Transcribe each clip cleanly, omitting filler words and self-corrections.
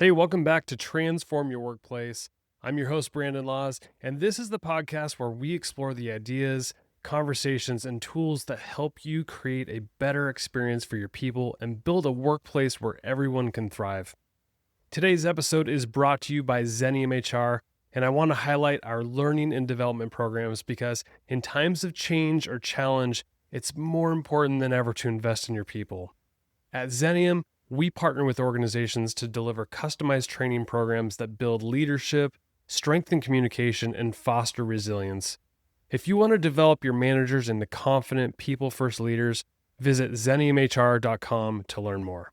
Hey, welcome back to Transform Your Workplace. I'm your host, Brandon Laws, and this is the podcast where we explore the ideas, conversations, and tools that help you create a better experience for your people and build a workplace where everyone can thrive. Today's episode is brought to you by Xenium HR, and I want to highlight our learning and development programs because in times of change or challenge, it's more important than ever to invest in your people. At Xenium, we partner with organizations to deliver customized training programs that build leadership, strengthen communication, and foster resilience. If you want to develop your managers into confident, people-first leaders, visit xeniumhr.com to learn more.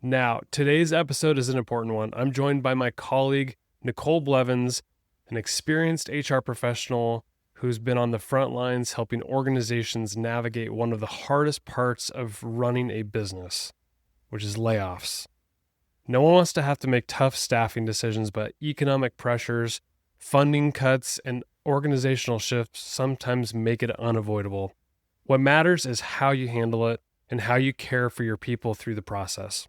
Now, today's episode is an important one. I'm joined by my colleague, Nicole Blevins, an experienced HR professional who's been on the front lines helping organizations navigate one of the hardest parts of running a business, which is layoffs. No one wants to have to make tough staffing decisions, but economic pressures, funding cuts, and organizational shifts sometimes make it unavoidable. What matters is how you handle it and how you care for your people through the process.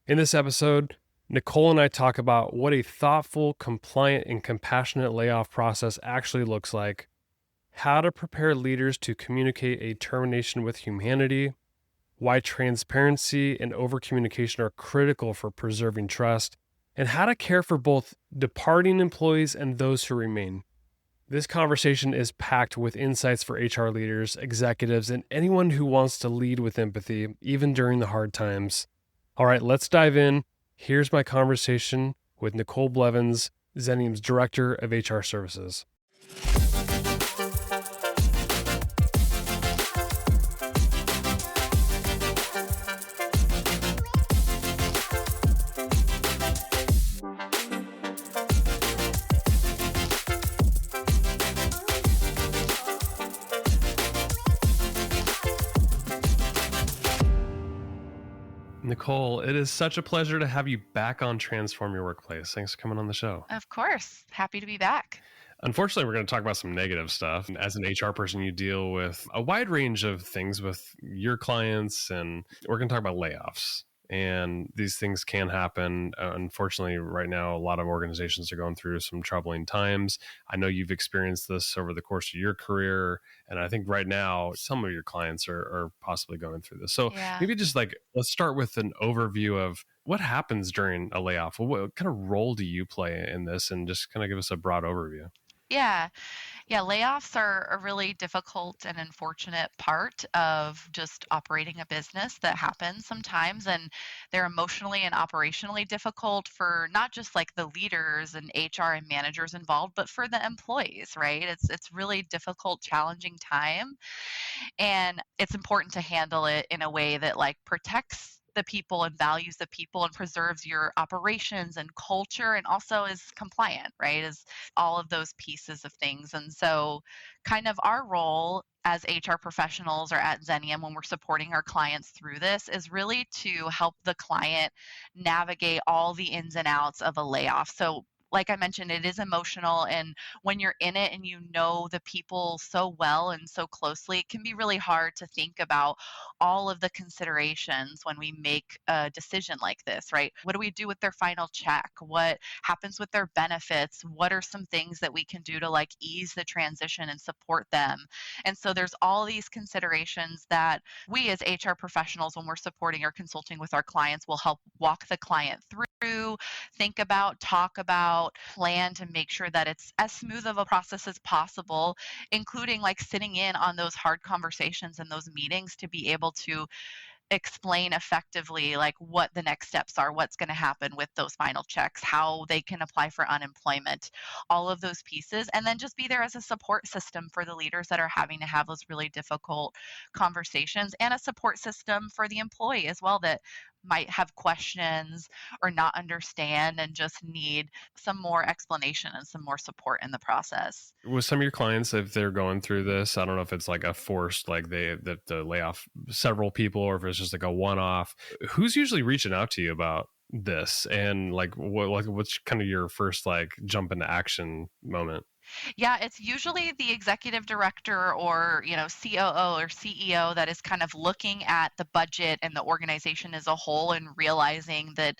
In this episode, Nicole and I talk about what a thoughtful, compliant, and compassionate layoff process actually looks like, how to prepare leaders to communicate a termination with humanity, why transparency and overcommunication are critical for preserving trust, and how to care for both departing employees and those who remain. This conversation is packed with insights for HR leaders, executives, and anyone who wants to lead with empathy, even during the hard times. All right, let's dive in. Here's my conversation with Nicole Blevins, Xenium's Director of HR Services. Nicole, it is such a pleasure to have you back on Transform Your Workplace. Thanks for coming on the show. Of course. Happy to be back. Unfortunately, we're going to talk about some negative stuff. As an HR person, you deal with a wide range of things with your clients, and we're going to talk about layoffs. And these things can happen. Unfortunately, right now, a lot of organizations are going through some troubling times. I know you've experienced this over the course of your career. And I think right now, some of your clients are possibly going through this. So maybe just let's start with an overview of what happens during a layoff. What kind of role do you play in this? And just kind of give us a broad overview. Yeah, layoffs are a really difficult and unfortunate part of just operating a business that happens sometimes. And they're emotionally and operationally difficult for not just like the leaders and HR and managers involved, but for the employees, right? It's really difficult, challenging time. And it's important to handle it in a way that like protects the people and values the people and preserves your operations and culture and also is compliant, right? Is all of those pieces of things. And so kind of our role as HR professionals or at Xenium when we're supporting our clients through this is really to help the client navigate all the ins and outs of a layoff. So like I mentioned, it is emotional. And when you're in it and you know the people so well and so closely, it can be really hard to think about all of the considerations when we make a decision like this, right? What do we do with their final check? What happens with their benefits? What are some things that we can do to like ease the transition and support them? And so there's all these considerations that we as HR professionals, when we're supporting or consulting with our clients, will help walk the client through, think about, talk about, plan to make sure that it's as smooth of a process as possible, including like sitting in on those hard conversations and those meetings to be able to explain effectively like what the next steps are, what's going to happen with those final checks, how they can apply for unemployment, all of those pieces, and then just be there as a support system for the leaders that are having to have those really difficult conversations, and a support system for the employee as well that might have questions or not understand and just need some more explanation and some more support in the process. With some of your clients, if they're going through this, I don't know if it's like a forced, like they lay off several people, or if it's just like a one-off. Who's usually reaching out to you about this, and what's kind of your first like jump into action moment? Yeah, it's usually the executive director or, COO or CEO that is kind of looking at the budget and the organization as a whole and realizing that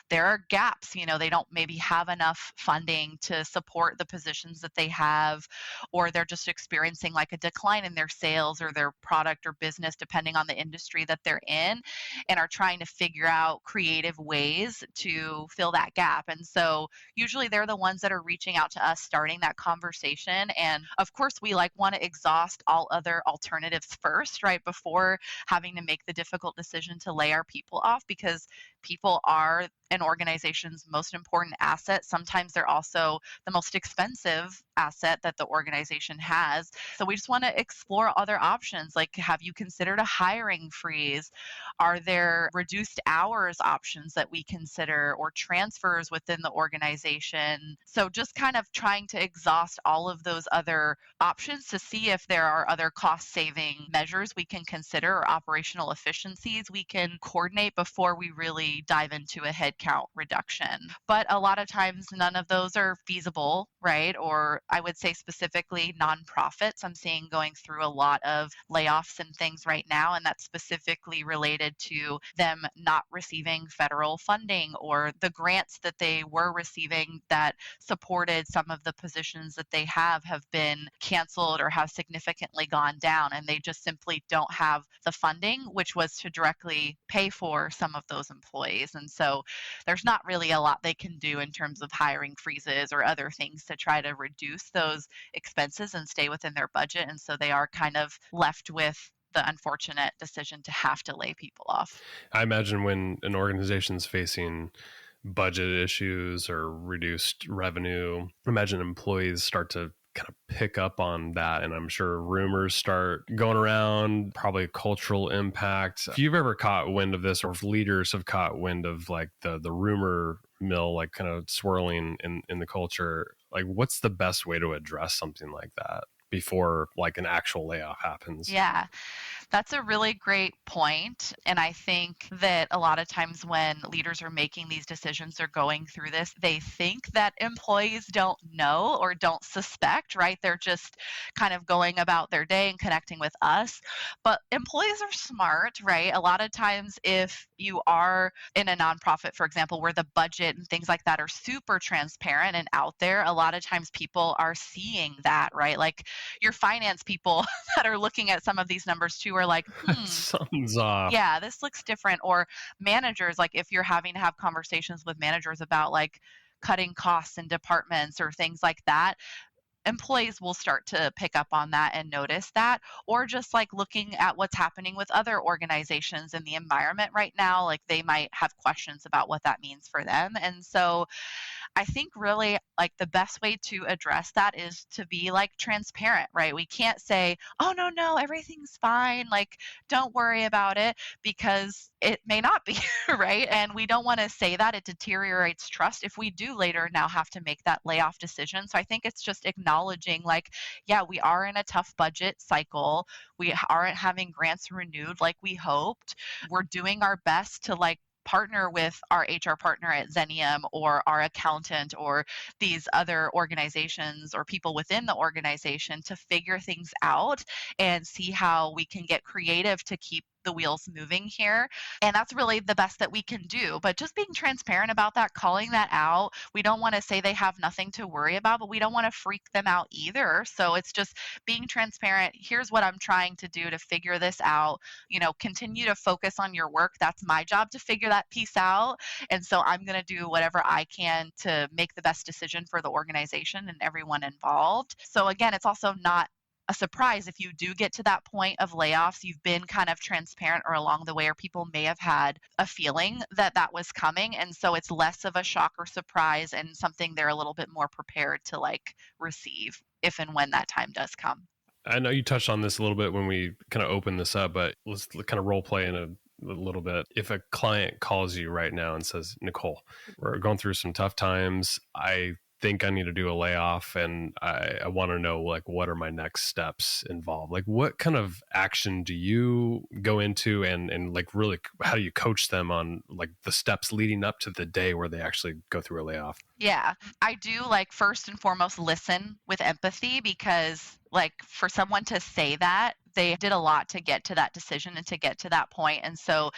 there are gaps. They don't maybe have enough funding to support the positions that they have, or they're just experiencing like a decline in their sales or their product or business, depending on the industry that they're in, and are trying to figure out creative ways to fill that gap. And so usually they're the ones that are reaching out to us, starting that conversation. And of course, we like want to exhaust all other alternatives first, right? Before having to make the difficult decision to lay our people off, because people are an organization's most important asset. Sometimes they're also the most expensive asset that the organization has. So we just want to explore other options. Like, have you considered a hiring freeze? Are there reduced hours options that we consider, or transfers within the organization? So just kind of trying to exhaust all of those other options to see if there are other cost saving measures we can consider, or operational efficiencies we can coordinate before we really dive into a headcount reduction. But a lot of times, none of those are feasible, right? Or I would say specifically nonprofits. I'm seeing going through a lot of layoffs and things right now, and that's specifically related to them not receiving federal funding, or the grants that they were receiving that supported some of the positions that they have been canceled or have significantly gone down, and they just simply don't have the funding, which was to directly pay for some of those employees. And so there's not really a lot they can do in terms of hiring freezes or other things to try to reduce those expenses and stay within their budget. And so they are kind of left with the unfortunate decision to have to lay people off. I imagine when an organization's facing budget issues or reduced revenue, imagine employees start to kind of pick up on that. And I'm sure rumors start going around, probably cultural impact. If you've ever caught wind of this, or if leaders have caught wind of like the rumor mill, like kind of swirling in the culture, like what's the best way to address something like that before like an actual layoff happens? Yeah. That's a really great point. And I think that a lot of times when leaders are making these decisions or going through this, they think that employees don't know or don't suspect, right? They're just kind of going about their day and connecting with us. But employees are smart, right? A lot of times, if you are in a nonprofit, for example, where the budget and things like that are super transparent and out there, a lot of times people are seeing that, right? Like your finance people that are looking at some of these numbers too are like, Something's off. yeah, this looks different. Or managers, like if you're having to have conversations with managers about like cutting costs in departments or things like that, employees will start to pick up on that and notice that. Or just like looking at what's happening with other organizations in the environment right now, like they might have questions about what that means for them. And so I think really like the best way to address that is to be like transparent, right? We can't say, oh, no, everything's fine. Like, don't worry about it, because it may not be, right? And we don't want to say that. It deteriorates trust if we do later now have to make that layoff decision. So I think it's just acknowledging like, yeah, we are in a tough budget cycle. We aren't having grants renewed like we hoped. We're doing our best to like partner with our HR partner at Xenium, or our accountant, or these other organizations or people within the organization to figure things out and see how we can get creative to keep the wheels moving here. And that's really the best that we can do. But just being transparent about that, calling that out. We don't want to say they have nothing to worry about, but we don't want to freak them out either. So it's just being transparent. Here's what I'm trying to do to figure this out. Continue to focus on your work. That's my job to figure that piece out. And so I'm going to do whatever I can to make the best decision for the organization and everyone involved. So again, it's also not a surprise if you do get to that point of layoffs. You've been kind of transparent or along the way, or people may have had a feeling that that was coming. And so it's less of a shock or surprise, and something they're a little bit more prepared to like receive if and when that time does come. I know you touched on this a little bit when we kind of opened this up, but let's kind of role play in a little bit. If a client calls you right now and says, Nicole, we're going through some tough times. I think I need to do a layoff, and I want to know like what are my next steps involved? Like what kind of action do you go into, and like really how do you coach them on like the steps leading up to the day where they actually go through a layoff? Yeah, I do like first and foremost listen with empathy, because like for someone to say that, they did a lot to get to that decision and to get to that point. And so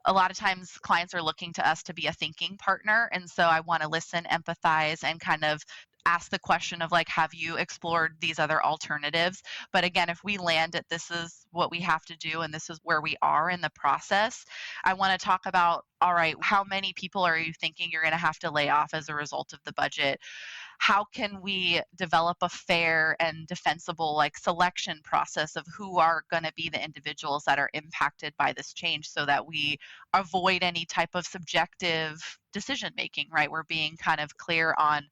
a lot of times clients are looking to us to be a thinking partner. And so I want to listen, empathize, and kind of ask the question of like, have you explored these other alternatives? But again, if we land at this is what we have to do and this is where we are in the process, I want to talk about, all right, how many people are you thinking you're going to have to lay off as a result of the budget? How can we develop a fair and defensible like selection process of who are going to be the individuals that are impacted by this change so that we avoid any type of subjective decision making, right? We're being kind of clear on,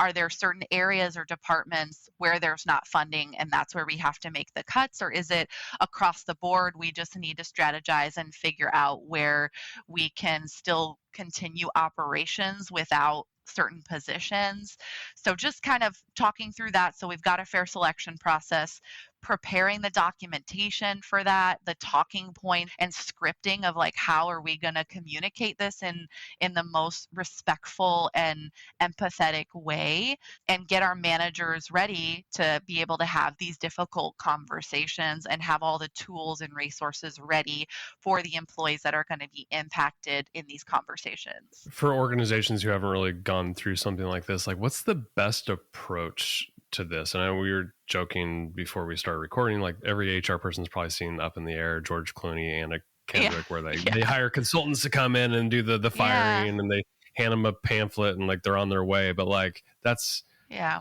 are there certain areas or departments where there's not funding and that's where we have to make the cuts, or is it across the board we just need to strategize and figure out where we can still continue operations without certain positions? So just kind of talking through that, so we've got a fair selection process, preparing the documentation for that, the talking point and scripting of like how are we going to communicate this in the most respectful and empathetic way, and get our managers ready to be able to have these difficult conversations and have all the tools and resources ready for the employees that are going to be impacted in these conversations. For organizations who haven't really gone through something like this, like what's the best approach to this? And I know we were joking before we started recording, like every HR person's probably seen Up in the Air, George Clooney, Anna Kendrick, where they hire consultants to come in and do the firing, and they hand them a pamphlet and like they're on their way. But like that's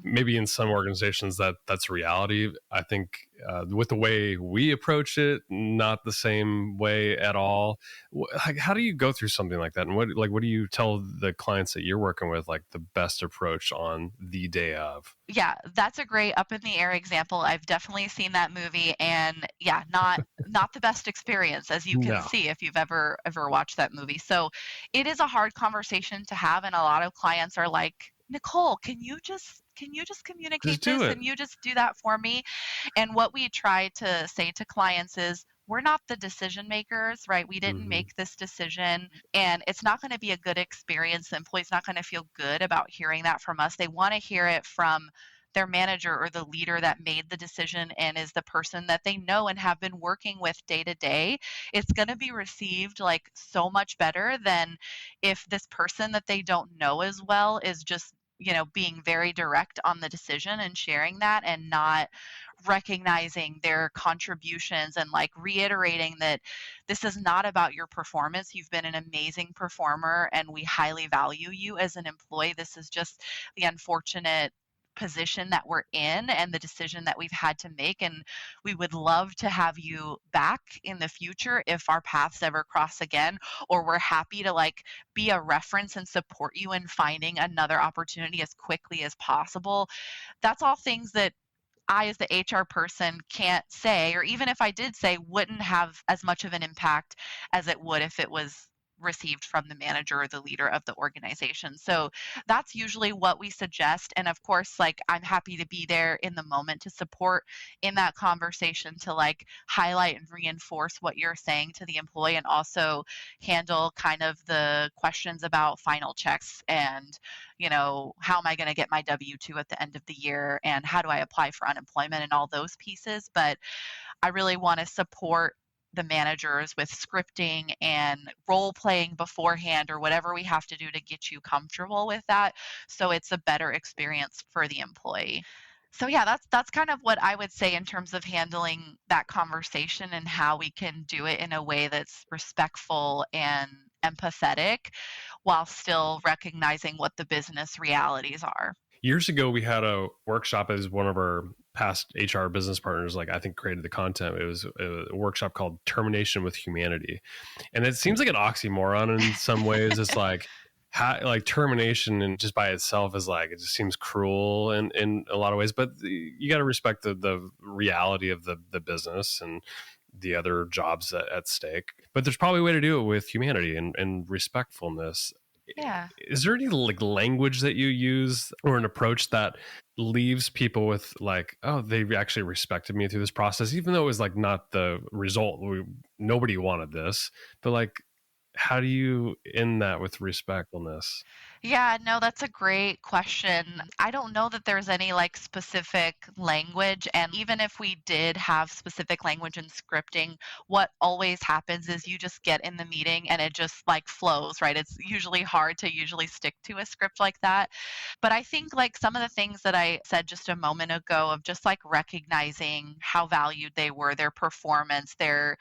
maybe in some organizations that's reality. I think with the way we approach it, not the same way at all. Like, how do you go through something like that? And what do you tell the clients that you're working with, like the best approach on the day of? Yeah, that's a great Up in the Air example. I've definitely seen that movie, and yeah, not the best experience, as you can see if you've ever watched that movie. So it is a hard conversation to have, and a lot of clients are like, Nicole, can you just communicate this and you just do that for me? And what we try to say to clients is, we're not the decision makers, right? We didn't make this decision, and it's not going to be a good experience. The employee's not going to feel good about hearing that from us. They want to hear it from their manager or the leader that made the decision and is the person that they know and have been working with day to day. It's going to be received like so much better than if this person that they don't know as well is just, being very direct on the decision and sharing that and not recognizing their contributions and like reiterating that this is not about your performance. You've been an amazing performer and we highly value you as an employee. This is just the unfortunate position that we're in and the decision that we've had to make, and we would love to have you back in the future if our paths ever cross again, or we're happy to like be a reference and support you in finding another opportunity as quickly as possible. That's all things that I, as the HR person, can't say, or even if I did say, wouldn't have as much of an impact as it would if it was received from the manager or the leader of the organization. So that's usually what we suggest. And of course, like I'm happy to be there in the moment to support in that conversation, to like highlight and reinforce what you're saying to the employee, and also handle kind of the questions about final checks and, how am I going to get my W-2 at the end of the year, and how do I apply for unemployment and all those pieces. But I really want to support the managers with scripting and role playing beforehand, or whatever we have to do to get you comfortable with that, so it's a better experience for the employee. So yeah, that's kind of what I would say in terms of handling that conversation and how we can do it in a way that's respectful and empathetic while still recognizing what the business realities are. Years ago, we had a workshop as one of our past HR business partners, like I think created the content. It was a workshop called Termination with Humanity. And it seems like an oxymoron in some ways. It's like, termination and just by itself is like, it just seems cruel in a lot of ways, but you got to respect the reality of the business and the other jobs at stake. But there's probably a way to do it with humanity and respectfulness. Yeah. Is there any like language that you use or an approach that leaves people with like, oh, they actually respected me through this process, even though it was like not the result? Nobody wanted this, but like, how do you end that with respectfulness? Yeah, no, that's a great question. I don't know that there's any like specific language. And even if we did have specific language and scripting, what always happens is you just get in the meeting and it just like flows, right? It's usually hard to usually stick to a script like that. But I think like some of the things that I said just a moment ago of just like recognizing how valued they were, their performance, their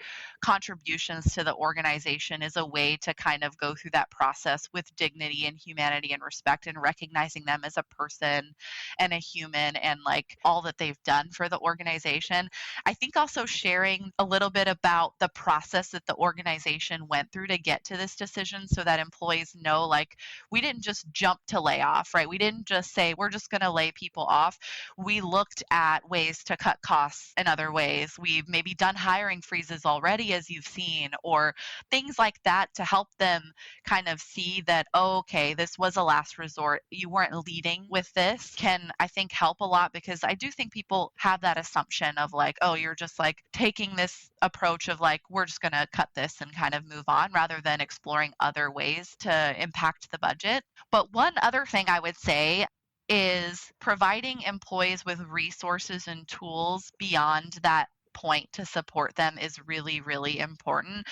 contributions to the organization is a way to kind of go through that process with dignity and humanity and respect and recognizing them as a person and a human and like all that they've done for the organization. I think also sharing a little bit about the process that the organization went through to get to this decision so that employees know like we didn't just jump to layoff, right? We didn't just say we're just going to lay people off. We looked at ways to cut costs in other ways. We've maybe done hiring freezes already, as you've seen, or things like that to help them kind of see that, oh, okay, this was a last resort. You weren't leading with this, can I think help a lot because I do think people have that assumption of like, oh, you're just like taking this approach of like, we're just going to cut this and kind of move on rather than exploring other ways to impact the budget. But one other thing I would say is providing employees with resources and tools beyond that point to support them is really, really important.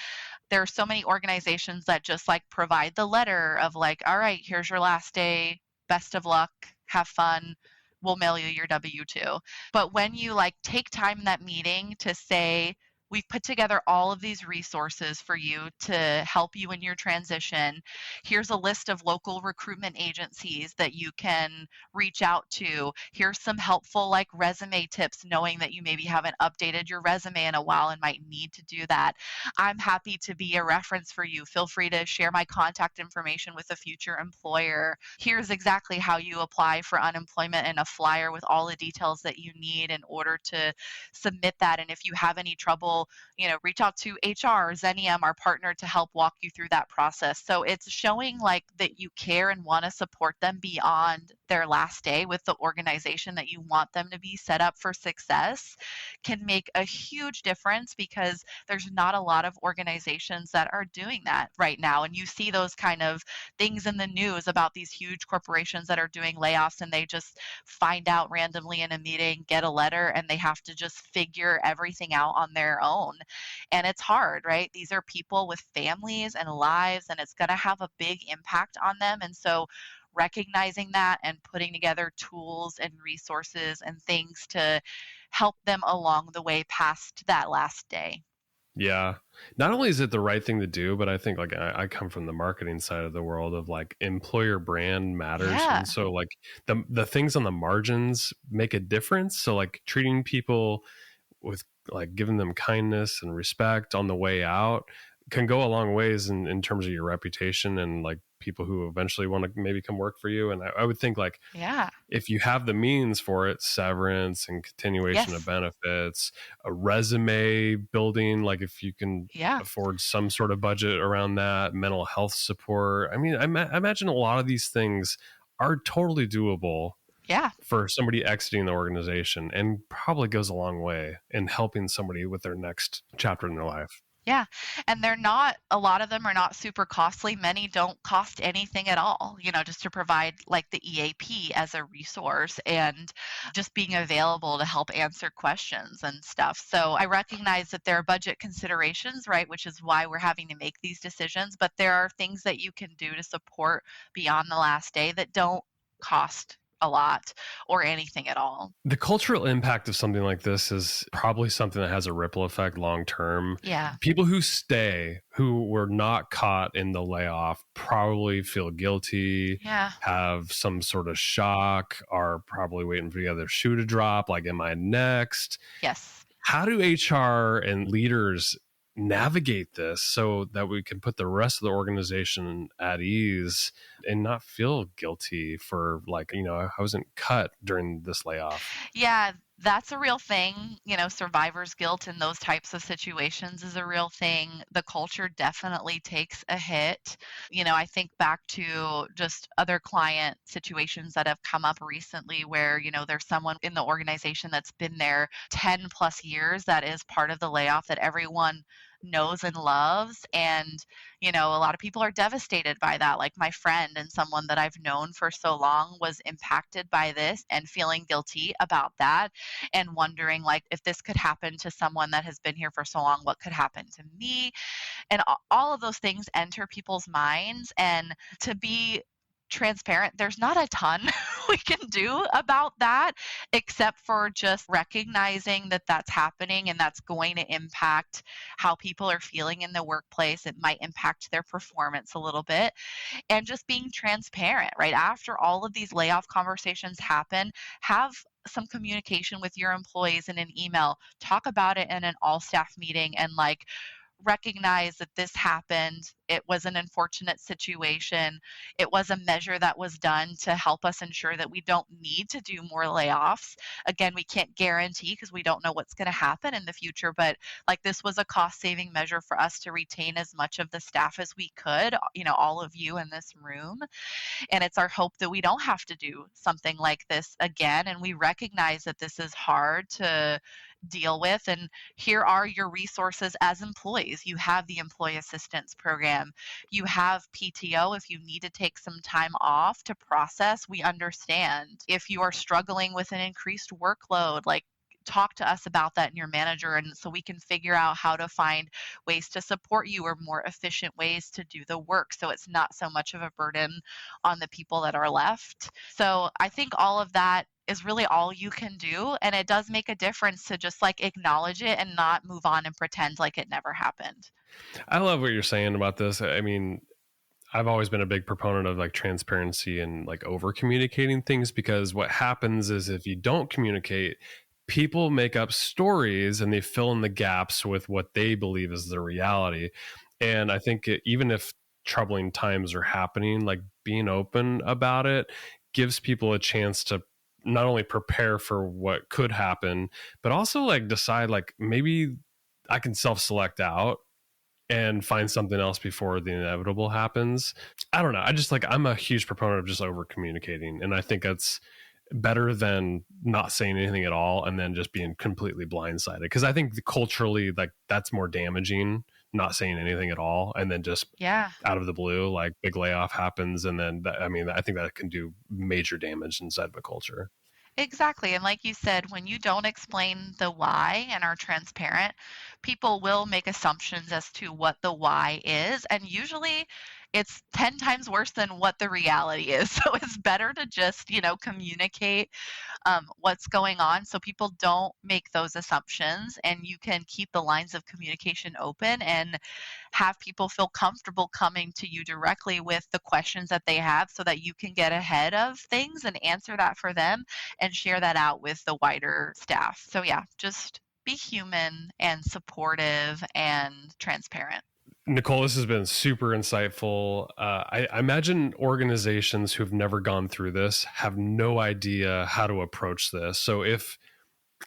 There are so many organizations that just like provide the letter of like, all right, here's your last day, best of luck, have fun, we'll mail you your W-2. But when you like take time in that meeting to say, we've put together all of these resources for you to help you in your transition. Here's a list of local recruitment agencies that you can reach out to. Here's some helpful like resume tips, knowing that you maybe haven't updated your resume in a while and might need to do that. I'm happy to be a reference for you. Feel free to share my contact information with a future employer. Here's exactly how you apply for unemployment and a flyer with all the details that you need in order to submit that. And if you have any trouble, reach out to HR, Xenium, our partner, to help walk you through that process. So it's showing like that you care and want to support them beyond their last day with the organization, that you want them to be set up for success, can make a huge difference because there's not a lot of organizations that are doing that right now. And you see those kind of things in the news about these huge corporations that are doing layoffs and they just find out randomly in a meeting, get a letter, and they have to just figure everything out on their own. And it's hard, right? These are people with families and lives, and it's going to have a big impact on them. And so recognizing that and putting together tools and resources and things to help them along the way past that last day. Yeah. Not only is it the right thing to do, but I think like I come from the marketing side of the world of like employer brand matters. Yeah. And so like the things on the margins make a difference. So like treating people with like giving them kindness and respect on the way out can go a long ways in terms of your reputation and like people who eventually want to maybe come work for you. And I would think like Yeah. if you have the means for it, severance and continuation of Yes. benefits, a resume building, like if you can Yeah. afford some sort of budget around that, mental health support. I mean, I imagine a lot of these things are totally doable Yeah. for somebody exiting the organization and probably goes a long way in helping somebody with their next chapter in their life. Yeah. And they're not, a lot of them are not super costly. Many don't cost anything at all, just to provide like the EAP as a resource and just being available to help answer questions and stuff. So I recognize that there are budget considerations, right? Which is why we're having to make these decisions. But there are things that you can do to support beyond the last day that don't cost a lot or anything at all. The cultural impact of something like this is probably something that has a ripple effect long term. Yeah. People who stay, who were not caught in the layoff, probably feel guilty, Yeah. have some sort of shock, are probably waiting for the other shoe to drop. Like, am I next? Yes. How do HR and leaders navigate this so that we can put the rest of the organization at ease and not feel guilty for like, I wasn't cut during this layoff? Yeah, that's a real thing. Survivor's guilt in those types of situations is a real thing. The culture definitely takes a hit. I think back to just other client situations that have come up recently where, there's someone in the organization that's been there 10 plus years that is part of the layoff that everyone knows and loves. And, a lot of people are devastated by that. Like my friend and someone that I've known for so long was impacted by this and feeling guilty about that and wondering like if this could happen to someone that has been here for so long, what could happen to me? And all of those things enter people's minds. And to be transparent, there's not a ton we can do about that except for just recognizing that that's happening and that's going to impact how people are feeling in the workplace. It might impact their performance a little bit, and just being transparent, right? After all of these layoff conversations happen, have some communication with your employees in an email, talk about it in an all staff meeting, and like recognize that this happened. It was an unfortunate situation. It was a measure that was done to help us ensure that we don't need to do more layoffs. Again, we can't guarantee because we don't know what's going to happen in the future, but like this was a cost saving measure for us to retain as much of the staff as we could, all of you in this room. And it's our hope that we don't have to do something like this again. And we recognize that this is hard to deal with. And here are your resources as employees. You have the employee assistance program, you have PTO if you need to take some time off to process. We understand if you are struggling with an increased workload, like talk to us about that and your manager, and so we can figure out how to find ways to support you or more efficient ways to do the work so it's not so much of a burden on the people that are left. So I think all of that is really all you can do, and it does make a difference to just like acknowledge it and not move on and pretend like it never happened. I love what you're saying about this. I mean, I've always been a big proponent of like transparency and like over communicating things, because what happens is if you don't communicate, people make up stories and they fill in the gaps with what they believe is the reality. And I think even if troubling times are happening, like being open about it gives people a chance to not only prepare for what could happen, but also like decide like maybe I can self-select out and find something else before the inevitable happens. I don't know. I just like, I'm a huge proponent of just over communicating. And I think that's better than not saying anything at all and then just being completely blindsided. Cause I think culturally, like that's more damaging, not saying anything at all. And then just Yeah. out of the blue, like big layoff happens. And then, I think that can do major damage inside of a culture. Exactly. And like you said, when you don't explain the why and are transparent, people will make assumptions as to what the why is. And usually it's 10 times worse than what the reality is. So it's better to just, communicate what's going on so people don't make those assumptions, and you can keep the lines of communication open and have people feel comfortable coming to you directly with the questions that they have so that you can get ahead of things and answer that for them and share that out with the wider staff. So, yeah, just be human and supportive and transparent. Nicole, this has been super insightful. I imagine organizations who've never gone through this have no idea how to approach this. So if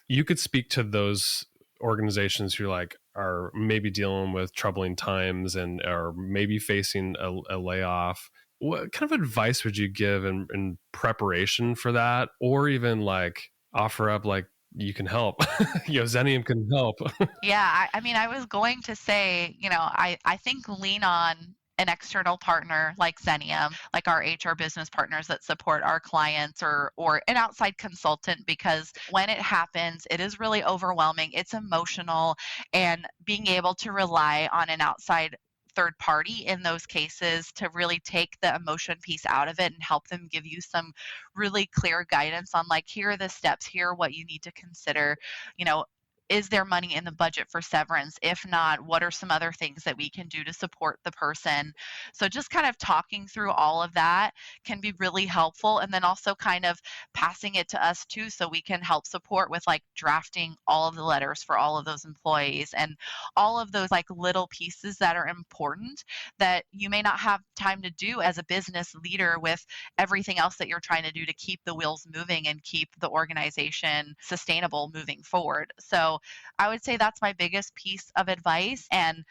you could speak to those organizations who like are maybe dealing with troubling times and are maybe facing a layoff, what kind of advice would you give in preparation for that, or even like offer up like you can help? Xenium can help. Yeah, I mean, I was going to say, I think lean on an external partner like Xenium, like our HR business partners that support our clients, or an outside consultant, because when it happens, it is really overwhelming. It's emotional, and being able to rely on an outside third party in those cases to really take the emotion piece out of it and help them give you some really clear guidance on like, here are the steps, here are what you need to consider. you know is there money in the budget for severance? If not, what are some other things that we can do to support the person? So just kind of talking through all of that can be really helpful. And then also kind of passing it to us too, so we can help support with like drafting all of the letters for all of those employees and all of those like little pieces that are important that you may not have time to do as a business leader with everything else that you're trying to do to keep the wheels moving and keep the organization sustainable moving forward. So I would say that's my biggest piece of advice. And,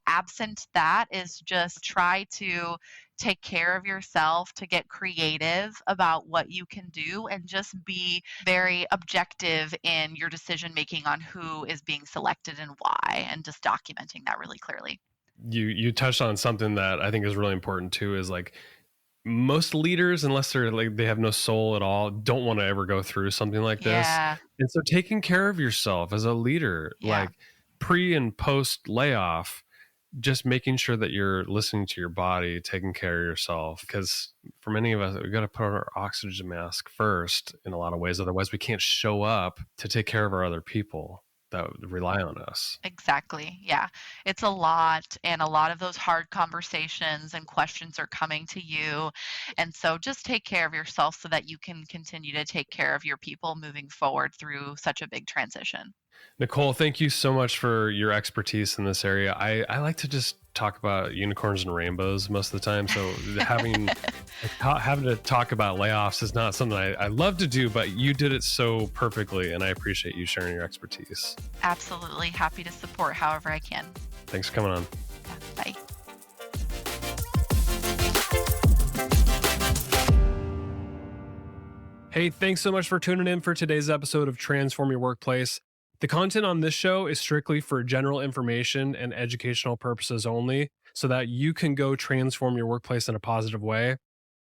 absent that is just try to take care of yourself, to get creative about what you can do, and just be very objective in your decision making on who is being selected and why, and just documenting that really clearly. You touched on something that I think is really important too, is like most leaders, unless they're like they have no soul at all, don't want to ever go through something like this. Yeah, And so taking care of yourself as a leader, yeah. like pre and post layoff, just making sure that you're listening to your body, taking care of yourself. Because for many of us, we've got to put on our oxygen mask first in a lot of ways. Otherwise, we can't show up to take care of our other people that rely on us. Exactly. Yeah. It's a lot. And a lot of those hard conversations and questions are coming to you. And so just take care of yourself so that you can continue to take care of your people moving forward through such a big transition. Nicole, thank you so much for your expertise in this area. I like to just talk about unicorns and rainbows most of the time. So having to talk about layoffs is not something I love to do, but you did it so perfectly, and I appreciate you sharing your expertise. Absolutely. Happy to support however I can. Thanks for coming on. Yeah, bye. Hey, thanks so much for tuning in for today's episode of Transform Your Workplace. The content on this show is strictly for general information and educational purposes only, so that you can go transform your workplace in a positive way.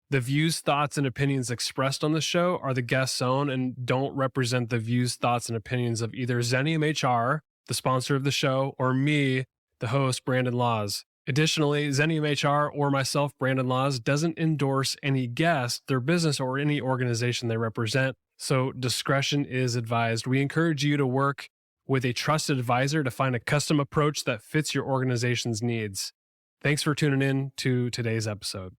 The views, thoughts, and opinions expressed on the show are the guest's own and don't represent the views, thoughts, and opinions of either Xenium HR, the sponsor of the show, or me, the host, Brandon Laws. Additionally, Xenium HR or myself, Brandon Laws, doesn't endorse any guest, their business, or any organization they represent, so discretion is advised. We encourage you to work with a trusted advisor to find a custom approach that fits your organization's needs. Thanks for tuning in to today's episode.